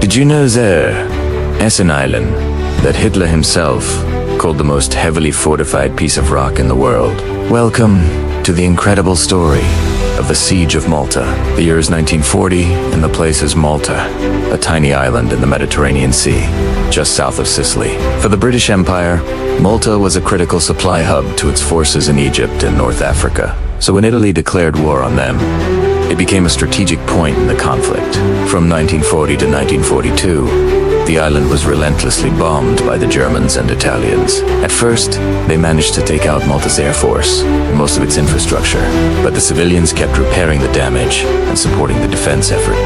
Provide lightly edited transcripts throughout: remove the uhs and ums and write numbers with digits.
Did you know there is an island that Hitler himself called the most heavily fortified piece of rock in the world? Welcome to the incredible story of the Siege of Malta. The year is 1940 and the place is Malta, a tiny island in the Mediterranean Sea, just south of Sicily. For the British Empire, Malta was a critical supply hub to its forces in Egypt and North Africa. So when Italy declared war on them, it became a strategic point in the conflict. From 1940 to 1942, the island was relentlessly bombed by the Germans and Italians. At first, they managed to take out Malta's air force and most of its infrastructure, but the civilians kept repairing the damage and supporting the defense effort.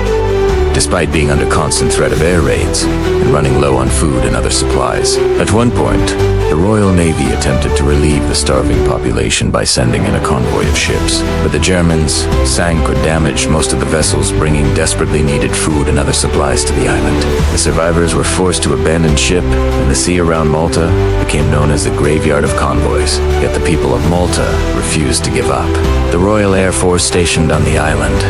Despite being under constant threat of air raids and running low on food and other supplies. At one point, the Royal Navy attempted to relieve the starving population by sending in a convoy of ships, but the Germans sank or damaged most of the vessels bringing desperately needed food and other supplies to the island. The survivors were forced to abandon ship, and the sea around Malta became known as the graveyard of convoys. Yet the people of Malta refused to give up. The Royal Air Force stationed on the island,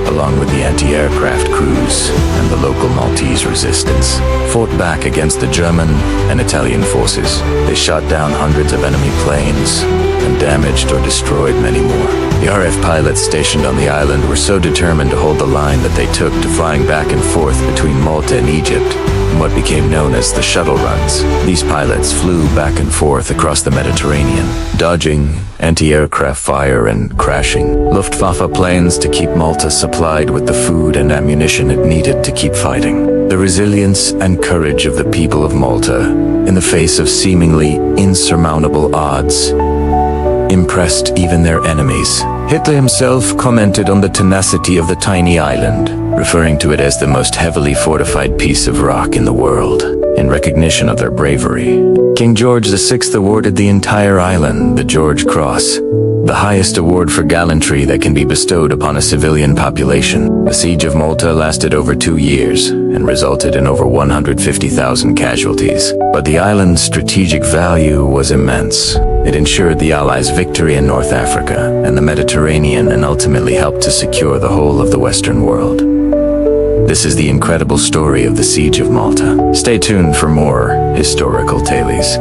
along with the anti-aircraft crews and the local Maltese resistance, fought back against the German and Italian forces. They shot down hundreds of enemy planes and damaged or destroyed many more. The RF pilots stationed on the island were so determined to hold the line that they took to flying back and forth between Malta and Egypt in what became known as the shuttle runs. These pilots flew back and forth across the Mediterranean, dodging anti-aircraft fire and crashing Luftwaffe planes to keep Malta supplied with the food and ammunition it needed to keep fighting. The resilience and courage of the people of Malta, in the face of seemingly insurmountable odds, impressed even their enemies. Hitler himself commented on the tenacity of the tiny island, referring to it as the most heavily fortified piece of rock in the world, in recognition of their bravery. King George VI awarded the entire island the George Cross, the highest award for gallantry that can be bestowed upon a civilian population. The Siege of Malta lasted over 2 years and resulted in over 150,000 casualties. But the island's strategic value was immense. It ensured the Allies' victory in North Africa and the Mediterranean and ultimately helped to secure the whole of the Western world. This is the incredible story of the Siege of Malta. Stay tuned for more historical tales.